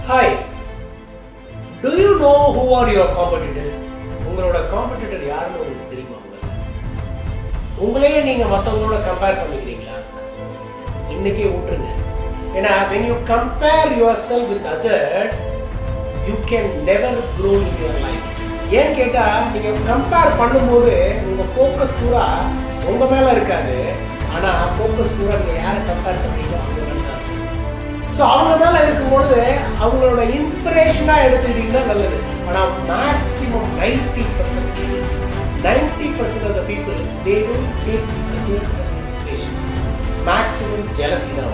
Hi, do you know who are your competitors? உங்களோட competitor யாருன்னு உங்களுக்கு தெரியுமா? உங்களையே நீங்க மற்றவங்களோட கம்பேர் பண்ணிக்கிறீங்களா? இன்னைக்கே விட்டுருங்க. ஏன்னா when you compare yourself with others, you can never grow in your life. ஏன் கேட்டா நீங்க கம்பேர் பண்ணும்போது உங்க ஃபோக்கஸ் பூரா உங்க மேல இருக்காது. ஆனா ஃபோக்கஸ் பூரா நீங்க யாரை கம்பேர் பண்றீங்களோ அவங்க மேல தான். ஸோ அவங்க மேல இருக்கும்பொழுது அவங்களோட இன்ஸ்பிரேஷனா எடுத்துக்கிட்டீங்கன்னா நல்லது. ஆனால் maximum 90% of the people they don't take others as inspiration. Maximum jealousy now.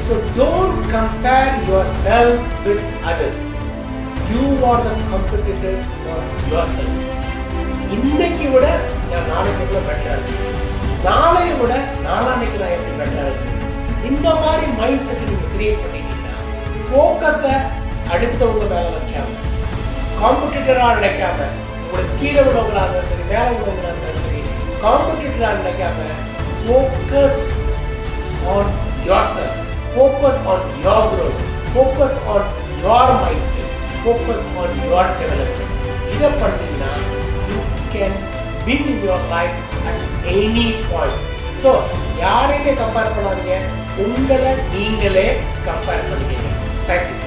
So don't compare yourself with others. You are the competitor for yourself. இன்னைக்கு விட நான் நாளைக்கு எவ்வளோ பெட்டரா இருக்கு, நாளையை விட நாளான்னைக்கு நான் எப்படி பெட்டரா இருக்கு, இந்த மாதிரி மைண்ட் செட் நீங்க கிரியேட் பண்ணிட்டீங்கன்னா ஃபோக்கஸை அடுத்தவங்க மேல வைக்காம, காம்படிட்டரா நினைக்காம, உங்களுக்கு கீழே உள்ளவங்களா இருந்தாலும் சரி மேலே உள்ளவங்களா இருந்தாலும் சரி காம்படிட்டரா நினைக்காம focus on yourself, focus on your growth, focus on your mindset, focus on your development. இதை பண்ணீங்கன்னா you can win in your life at any point. So யாரையுமே கம்பேர் பண்ணாதீங்க, உங்களை நீங்களே கம்பேர் பண்ணிக்கங்க. Thank you.